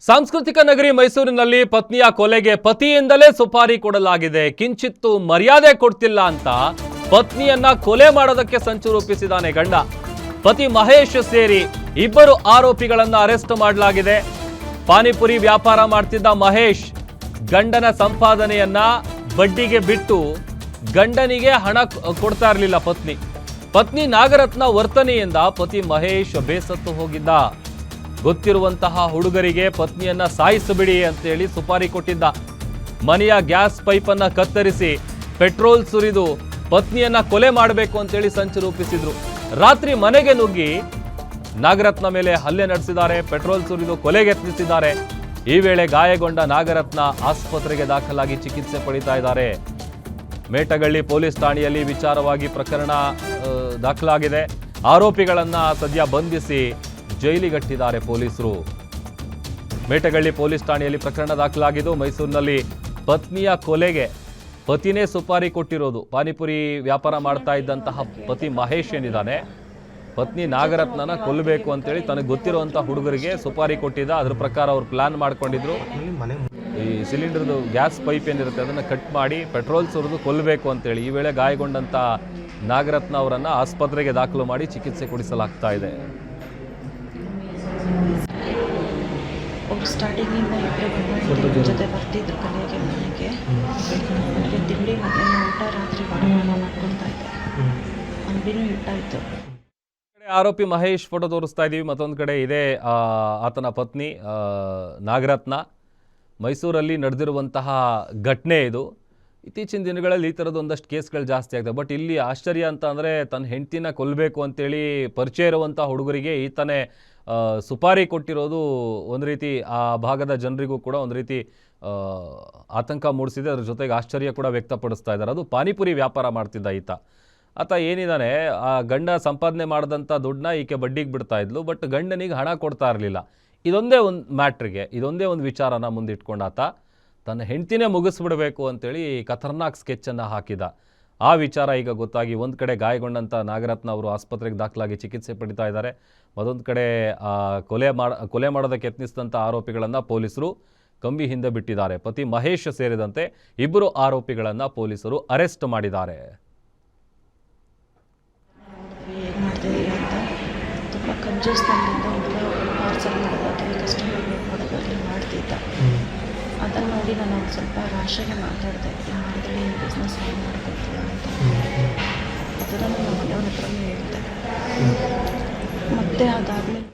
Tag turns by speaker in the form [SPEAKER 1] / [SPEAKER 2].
[SPEAKER 1] ಸಾಂಸ್ಕೃತಿಕ ನಗರಿ ಮೈಸೂರಿನಲ್ಲಿ ಪತ್ನಿಯ ಕೊಲೆಗೆ ಪತಿಯಿಂದಲೇ ಸುಪಾರಿ ಕೊಡಲಾಗಿದೆ. ಕಿಂಚಿತ್ತು ಮರ್ಯಾದೆ ಕೊಡ್ತಿಲ್ಲ ಅಂತ ಪತ್ನಿಯನ್ನ ಕೊಲೆ ಮಾಡೋದಕ್ಕೆ ಸಂಚು ರೂಪಿಸಿದಾನೆ ಗಂಡ. ಪತಿ ಮಹೇಶ್ ಸೇರಿ ಇಬ್ಬರು ಆರೋಪಿಗಳನ್ನ ಅರೆಸ್ಟ್ ಮಾಡಲಾಗಿದೆ. ಪಾನಿಪುರಿ ವ್ಯಾಪಾರ ಮಾಡ್ತಿದ್ದ ಮಹೇಶ್ ಗಂಡನ ಸಂಪಾದನೆಯನ್ನ ಬಡ್ಡಿಗೆ ಬಿಟ್ಟು ಗಂಡನಿಗೆ ಹಣ ಕೊಡ್ತಾ ಇರಲಿಲ್ಲ ಪತ್ನಿ ನಾಗರತ್ನ ವರ್ತನೆಯಿಂದ ಪತಿ ಮಹೇಶ್ ಬೇಸತ್ತು ಹೋಗಿದ್ದ. ಗೊತ್ತಿರುವಂತಹ ಹುಡುಗರಿಗೆ ಪತ್ನಿಯನ್ನ ಸಾಯಿಸಬಿಡಿ ಅಂತೇಳಿ ಸುಪಾರಿ ಕೊಟ್ಟಿದ್ದ. ಮನೆಯ ಗ್ಯಾಸ್ ಪೈಪನ್ನು ಕತ್ತರಿಸಿ ಪೆಟ್ರೋಲ್ ಸುರಿದು ಪತ್ನಿಯನ್ನ ಕೊಲೆ ಮಾಡಬೇಕು ಅಂತೇಳಿ ಸಂಚು ರೂಪಿಸಿದ್ರು. ರಾತ್ರಿ ಮನೆಗೆ ನುಗ್ಗಿ ನಾಗರತ್ನ ಮೇಲೆ ಹಲ್ಲೆ ನಡೆಸಿದ್ದಾರೆ. ಪೆಟ್ರೋಲ್ ಸುರಿದು ಕೊಲೆಗೆ ಯತ್ನಿಸಿದ್ದಾರೆ. ಈ ವೇಳೆ ಗಾಯಗೊಂಡ ನಾಗರತ್ನ ಆಸ್ಪತ್ರೆಗೆ ದಾಖಲಾಗಿ ಚಿಕಿತ್ಸೆ ಪಡಿತಾ ಇದ್ದಾರೆ. ಮೇಟಗಳ್ಳಿ ಪೊಲೀಸ್ ಠಾಣೆಯಲ್ಲಿ ವಿಚಾರವಾಗಿ ಪ್ರಕರಣ ದಾಖಲಾಗಿದೆ. ಆರೋಪಿಗಳನ್ನ ಸದ್ಯ ಬಂಧಿಸಿ ಜೈಲಿಗಟ್ಟಿದ್ದಾರೆ ಪೊಲೀಸರು. ಮೇಟಗಳ್ಳಿ ಪೊಲೀಸ್ ಠಾಣೆಯಲ್ಲಿ ಪ್ರಕರಣ ದಾಖಲಾಗಿದ್ದು ಮೈಸೂರಿನಲ್ಲಿ ಪತ್ನಿಯ ಕೊಲೆಗೆ ಪತಿನೇ ಸುಪಾರಿ ಕೊಟ್ಟಿರೋದು. ಪಾನಿಪುರಿ ವ್ಯಾಪಾರ ಮಾಡ್ತಾ ಇದ್ದಂತಹ ಪತಿ ಮಹೇಶ್ ಏನಿದ್ದಾನೆ, ಪತ್ನಿ ನಾಗರತ್ನನ ಕೊಲ್ಲಬೇಕು ಅಂತೇಳಿ ತನಗೆ ಗೊತ್ತಿರುವಂತಹ ಹುಡುಗರಿಗೆ ಸುಪಾರಿ ಕೊಟ್ಟಿದ್ದ. ಅದ್ರ ಪ್ರಕಾರ ಅವ್ರು ಪ್ಲಾನ್ ಮಾಡ್ಕೊಂಡಿದ್ರು. ಈ ಸಿಲಿಂಡರ್ದು ಗ್ಯಾಸ್ ಪೈಪ್ ಏನಿರುತ್ತೆ ಅದನ್ನು ಕಟ್ ಮಾಡಿ ಪೆಟ್ರೋಲ್ ಸುರಿದು ಕೊಲ್ಲಬೇಕು ಅಂತೇಳಿ. ಈ ವೇಳೆ ಗಾಯಗೊಂಡಂಥ ನಾಗರತ್ನ ಅವರನ್ನು ಆಸ್ಪತ್ರೆಗೆ ದಾಖಲು ಮಾಡಿ ಚಿಕಿತ್ಸೆ ಕೊಡಿಸಲಾಗ್ತಾ ಇದೆ.
[SPEAKER 2] ಅವರು ಸ್ಟಾರ್ಟಿಂಗಿಂದ ಇಬ್ಬರು ಜೊತೆ ಬರ್ತಿದ್ರು ಕಲಿಯೋಕ್ಕೆ ಮನೆಗೆ. ನನಗೆ ತಿಂಡಿ ಮತ್ತು ಊಟ ರಾತ್ರಿ ಹೊರಗಡೆ ಮಾಡ್ಕೊಳ್ತಾ ಇದ್ದೆ. ಅಂಗಡಿನೂ ಇಟ್ಟಾಯಿತು.
[SPEAKER 1] ಆರೋಪಿ ಮಹೇಶ್ ಫೋಟೋ ತೋರಿಸ್ತಾ ಇದ್ದೀವಿ. ಮತ್ತೊಂದು ಕಡೆ ಇದೆ ಆತನ ಪತ್ನಿ ನಾಗರತ್ನ. ಮೈಸೂರಲ್ಲಿ ನಡೆದಿರುವಂತಹ ಘಟನೆ ಇದು. ಇತ್ತೀಚಿನ ದಿನಗಳಲ್ಲಿ ಈ ಥರದ್ದು ಒಂದಷ್ಟು ಕೇಸ್ಗಳು ಜಾಸ್ತಿ ಆಗ್ತವೆ. ಬಟ್ ಇಲ್ಲಿ ಆಶ್ಚರ್ಯ ಅಂತ ಅಂದರೆ ತನ್ನ ಹೆಂಡ್ತಿನ ಕೊಲ್ಲಬೇಕು ಅಂತೇಳಿ ಪರಿಚಯ ಇರುವಂಥ ಹುಡುಗರಿಗೆ ಈತನೇ ಸುಪಾರಿ ಕೊಟ್ಟಿರೋದು ಒಂದು ರೀತಿ ಆ ಭಾಗದ ಜನರಿಗೂ ಕೂಡ ಒಂದು ರೀತಿ ಆತಂಕ ಮೂಡಿಸಿದೆ. ಅದ್ರ ಜೊತೆಗೆ ಆಶ್ಚರ್ಯ ಕೂಡ ವ್ಯಕ್ತಪಡಿಸ್ತಾ ಇದ್ದಾರೆ. ಅದು ಪಾನಿಪುರಿ ವ್ಯಾಪಾರ ಮಾಡ್ತಿದ್ದ ಆತ ಏನಿದ್ದಾನೆ, ಆ ಗಂಡ ಸಂಪಾದನೆ ಮಾಡಿದಂಥ ದುಡ್ಡನ್ನ ಈಕೆ ಬಡ್ಡಿಗೆ ಬಿಡ್ತಾ ಇದ್ಲು. ಬಟ್ ಗಂಡನಿಗೆ ಹಣ ಕೊಡ್ತಾ ಇರಲಿಲ್ಲ. ಇದೊಂದೇ ಒಂದು ಮ್ಯಾಟ್ರಿಗೆ, ಇದೊಂದೇ ಒಂದು ವಿಚಾರನ ಮುಂದಿಟ್ಕೊಂಡು ಆತ ತನ್ನ ಹೆಂಡ್ತಿನೇ ಮುಗಿಸ್ಬಿಡಬೇಕು ಅಂತೇಳಿ ಖತರ್ನಾಕ್ ಸ್ಕೆಚ್ಚನ್ನು ಹಾಕಿದ. ಆ ವಿಚಾರ ಈಗ ಗೊತ್ತಾಗಿ ಒಂದು ಕಡೆ ಗಾಯಗೊಂಡಂಥ ನಾಗರತ್ನ ಅವರು ಆಸ್ಪತ್ರೆಗೆ ದಾಖಲಾಗಿ ಚಿಕಿತ್ಸೆ ಪಡಿತಾ ಇದ್ದಾರೆ. ಮತ್ತೊಂದು ಕಡೆ ಕೊಲೆ ಮಾಡೋದಕ್ಕೆ ಯತ್ನಿಸಿದಂಥ ಆರೋಪಿಗಳನ್ನು ಪೊಲೀಸರು ಕಂಬಿ ಹಿಂದೆ ಬಿಟ್ಟಿದ್ದಾರೆ. ಪತಿ ಮಹೇಶ್ ಸೇರಿದಂತೆ ಇಬ್ಬರು ಆರೋಪಿಗಳನ್ನು ಪೊಲೀಸರು ಅರೆಸ್ಟ್ ಮಾಡಿದ್ದಾರೆ.
[SPEAKER 2] ತುಂಬ ಕಂಜೂಸ್ನಲ್ಲಿಂದ ಹುಡುಗ ಪಾರ್ಸಲ್ ಮಾಡೋದಾಗಲಿ ಕಸ್ಟಮರ್ ವೇಟ್ ಮಾಡೋದಾಗಲಿ ಮಾಡ್ತಿದ್ದ. ಅದನ್ನು ನೋಡಿ ನಾನು ಒಂದು ಸ್ವಲ್ಪ ರಾಶಾಗಿ ಮಾತಾಡಿದೆ. ಮಾಡಿದ್ರೆ ಈ ಬಿಸ್ನೆಸ್ ಏನು ಮಾಡ್ಕೊಳ್ತೀಯ ಅಂತ. ಅದನ್ನು ನಮ್ಮ ಮನೆಯವ್ರ ಹತ್ರನೂ ಹೇಳಿದೆ. ಮತ್ತು ಅದಾದಮೇಲೆ